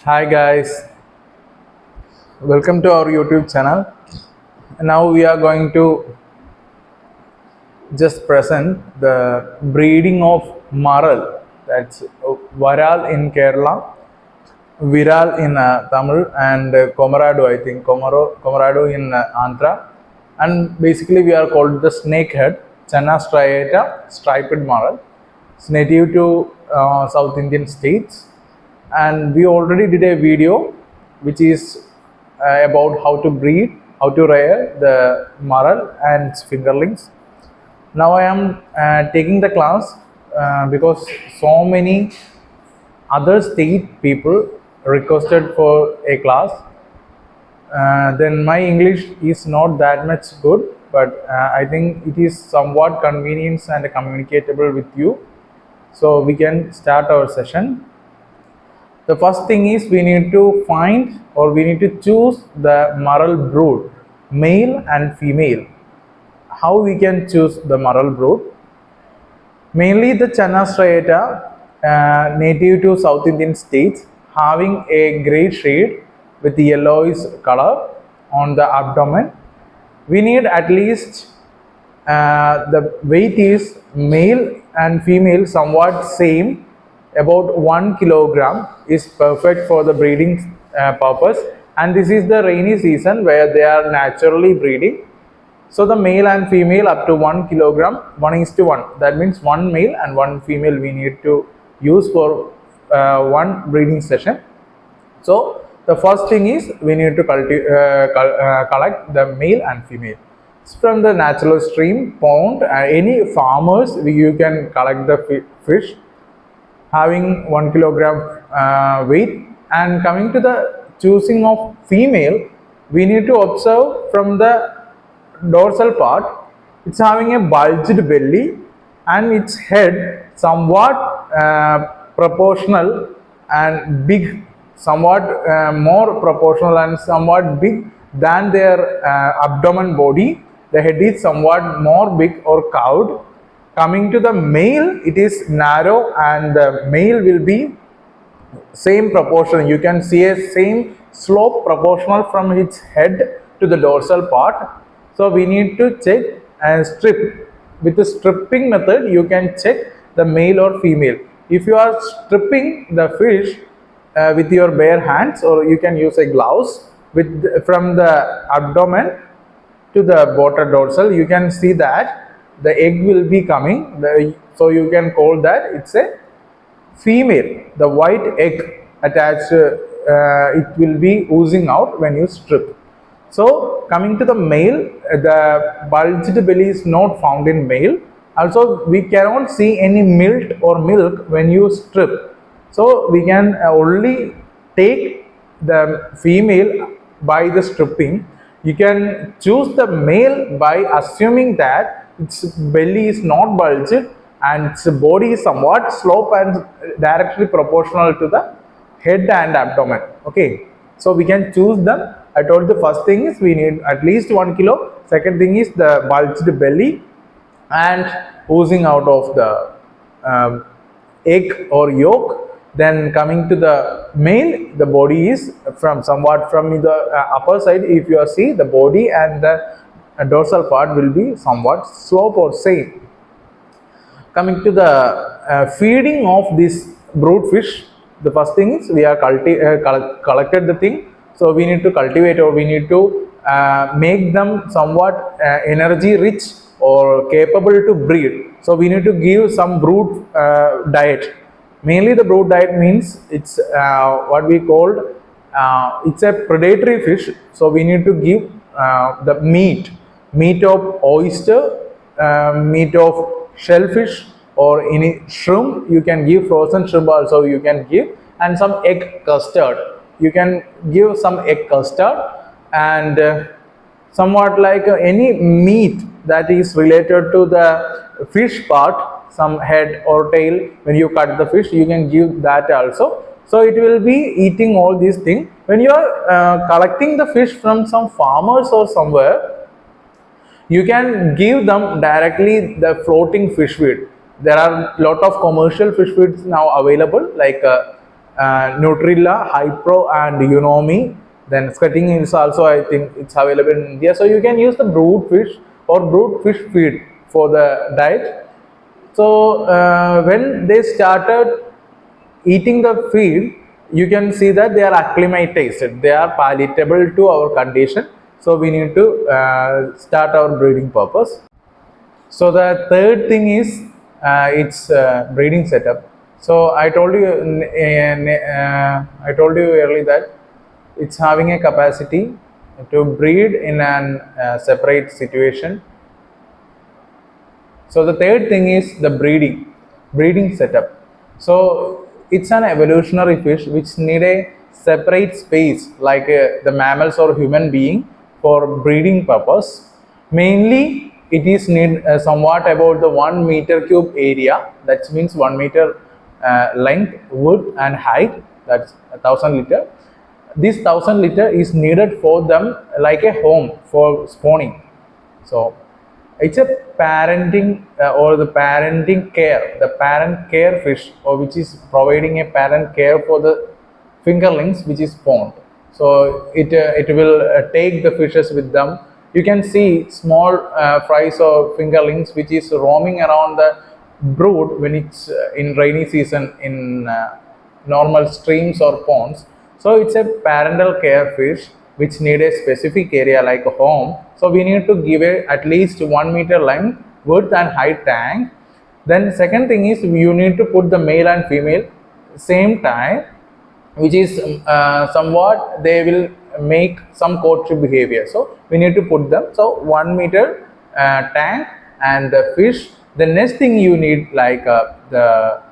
Hi guys, welcome to our YouTube channel. Now we are going to just present the breeding of Murrel. That's Varal in Kerala, Viral in Tamil, and Comarado, I think, Comarado in Andhra. And basically, we are called the snakehead, Channa striata, striped Murrel. It's native to South Indian states. And we already did a video which is about how to breed, how to rear the Murrel and its fingerlings. Now I am taking the class because so many other state people requested for a class. Then my English is not that much good, but I think it is somewhat convenient and communicatable with you. So we can start our session. The first thing is we need to find or we need to choose the Murrel brood, male and female. How we can choose the Murrel brood? Mainly the Channa striata, native to South Indian states, having a grey shade with yellowish color on the abdomen. We need at least the weight is male and female somewhat same, about 1 kilogram is perfect for the breeding purpose, and this is the rainy season where they are naturally breeding. So the male and female up to 1 kilogram, 1:1. That means one male and one female we need to use for one breeding session. So the first thing is we need to collect the male and female. From the natural stream, pond, any farmers, you can collect the fish having 1 kilogram weight. And coming to the choosing of female, we need to observe from the dorsal part, it's having a bulged belly and its head somewhat proportional and big, somewhat more proportional and somewhat big than their abdomen body. The head is somewhat more big or curved. Coming to the male, it is narrow and the male will be same proportion. You can see a same slope proportional from its head to the dorsal part. So we need to check and strip. With the stripping method, you can check the male or female. If you are stripping the fish with your bare hands, or you can use a gloves with from the abdomen to the border dorsal, you can see that the egg will be coming. So you can call that it's a female. The white egg attached, it will be oozing out when you strip. So coming to the male, the bulged belly is not found in male. Also, we cannot see any milt or milk when you strip. So we can only take the female by the stripping. You can choose the male by assuming that its belly is not bulged and its body is somewhat slope and directly proportional to the head and abdomen. Okay, so we can choose them. I told the first thing is we need at least 1 kilo. Second thing is the bulged belly and oozing out of the egg or yolk. Then coming to the male, the body is from somewhat from the upper side. If you see, the body and the dorsal part will be somewhat slope or same. Coming to the feeding of this brood fish, the first thing is we are collected the thing. So we need to cultivate, or we need to make them somewhat energy rich or capable to breed. So we need to give some brood diet. Mainly the brood diet means it's what we called, it's a predatory fish. So we need to give the meat of oyster, meat of shellfish, or any shrimp. You can give frozen shrimp also, you can give, and some egg custard. You can give some egg custard and somewhat like any meat that is related to the fish part, some head or tail. When you cut the fish, you can give that also. So it will be eating all these things. When you are collecting the fish from some farmers or somewhere, you can give them directly the floating fish feed. There are lot of commercial fish feeds now available, like Nutrilla, Hypro, and Unomi. Then skirting is also, I think, it's available in India. So you can use the brood fish or brood fish feed for the diet. So when they started eating the feed, you can see that they are acclimatized. They are palatable to our condition. So we need to start our breeding purpose. So the third thing is its breeding setup. So I told you earlier that it's having a capacity to breed in an separate situation. So the third thing is the breeding setup. So it's an evolutionary fish which need a separate space like the mammals or human being for breeding purpose. Mainly it is need somewhat about the 1 meter cube area, that means 1 meter length, width and height, that's 1,000 liter. This 1,000 liter is needed for them like a home for spawning. So it's a parenting or the parenting care, the parent care fish, or which is providing a parent care for the fingerlings which is spawned. So it will take the fishes with them. You can see small fries or fingerlings which is roaming around the brood when it's in rainy season in normal streams or ponds. So it's a parental care fish which need a specific area like a home. So we need to give a at least 1 meter length, width and height tank. Then second thing is you need to put the male and female same time, which is somewhat they will make some courtship behavior. So we need to put them. So 1 meter tank and the fish. The next thing you need like the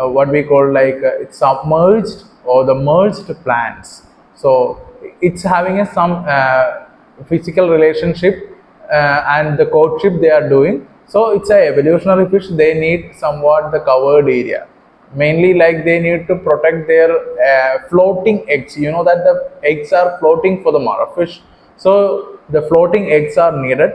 what we call like it's submerged or the merged plants. So it's having a some physical relationship and the courtship they are doing. So it's a evolutionary fish. They need somewhat the covered area. Mainly like they need to protect their floating eggs. You know that the eggs are floating for the mother fish. So the floating eggs are needed.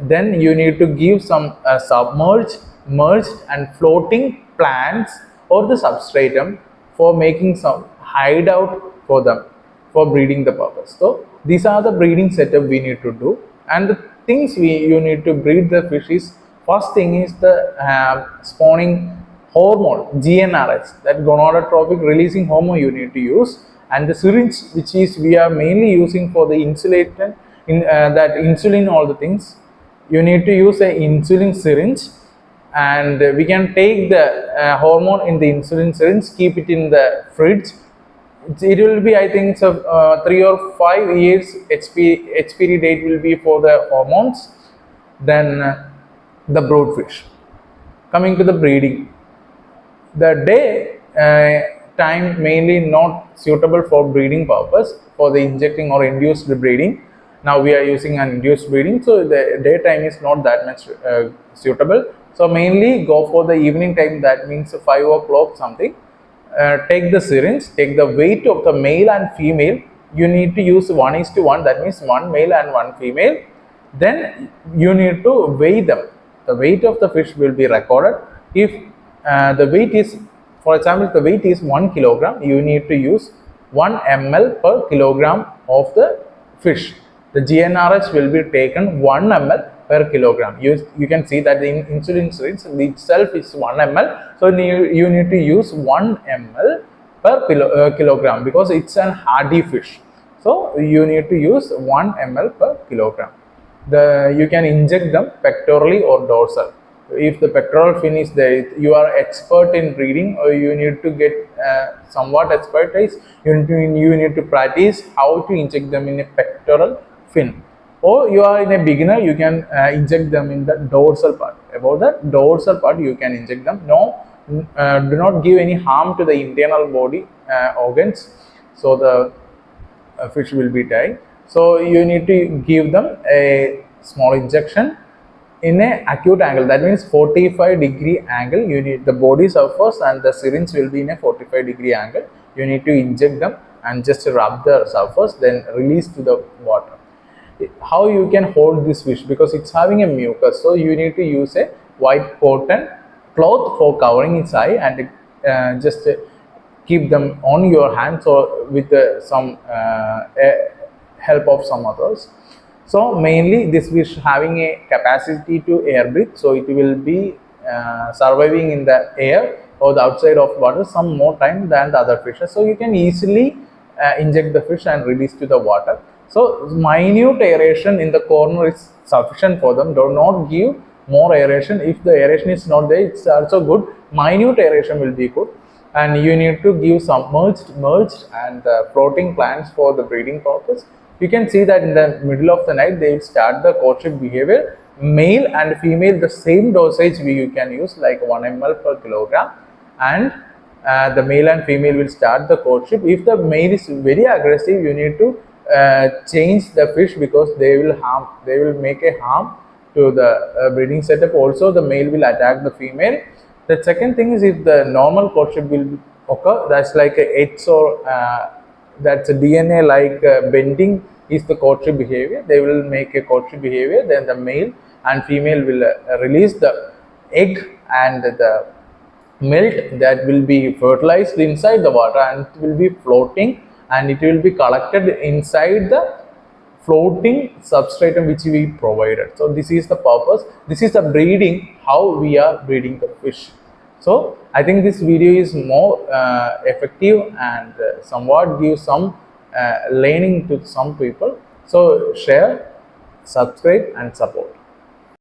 Then you need to give some submerged, merged and floating plants or the substratum for making some hideout for them for breeding the purpose. So these are the breeding setup we need to do, and the things you need to breed the fish is, first thing is the spawning hormone GnRH, that gonadotrophic releasing hormone you need to use, and the syringe which is we are mainly using for the insulated in that insulin, all the things you need to use a insulin syringe, and we can take the hormone in the insulin syringe, keep it in the fridge. It will be, I think, so 3 or 5 years expiry date will be for the hormones. Then the brood fish. Coming to the breeding, the day time mainly not suitable for breeding purpose for the injecting or induced breeding. Now we are using an induced breeding, so the daytime is not that much suitable. So mainly go for the evening time, that means 5 o'clock something. Take the syringe, take the weight of the male and female. You need to use 1:1, that means 1 male and 1 female. Then you need to weigh them. The weight of the fish will be recorded. If the weight is, for example, the weight is 1 kilogram, you need to use 1 ml per kilogram of the fish. The GnRH will be taken 1 ml per kilogram. You can see that the insulin syringe itself is 1 ml. So you need to use 1 ml per kilogram because it's an hardy fish. So you need to use 1 ml per kilogram. You can inject them pectorally or dorsal. If the pectoral fin is there, you are expert in breeding, or you need to get somewhat expertise. You need to practice how to inject them in a pectoral fin. Or you are in a beginner, you can inject them in the dorsal part. About that dorsal part, you can inject them. No, do not give any harm to the internal body organs. So the fish will be died. So you need to give them a small injection in a acute angle, that means 45-degree angle. You need the body surface and the syringe will be in a 45-degree angle. You need to inject them and just rub the surface, then release to the water. How you can hold this fish, because it's having a mucus, so you need to use a white cotton cloth for covering its eye and just keep them on your hands or with some help of some others. So mainly this fish having a capacity to air breathe, so it will be surviving in the air or the outside of water some more time than the other fishes. So you can easily inject the fish and release to the water. So minute aeration in the corner is sufficient for them. Do not give more aeration. If the aeration is not there, it's also good. Minute aeration will be good. And you need to give submerged, merged and floating plants for the breeding purpose. You can see that in the middle of the night they will start the courtship behavior. Male and female, the same dosage you can use, like 1 ml per kilogram, and the male and female will start the courtship. If the male is very aggressive, you need to change the fish, because they will make a harm to the breeding setup. Also the male will attack the female. The second thing is, if the normal courtship will occur, that's like a X or that's a DNA like bending is the courtship behavior. They will make a courtship behavior, then the male and female will release the egg and the milk that will be fertilized inside the water, and it will be floating, and it will be collected inside the floating substratum which we provided. So this is the purpose. This is the breeding, how we are breeding the fish. So I think this video is more effective and somewhat gives some learning to some people. So share, subscribe and support.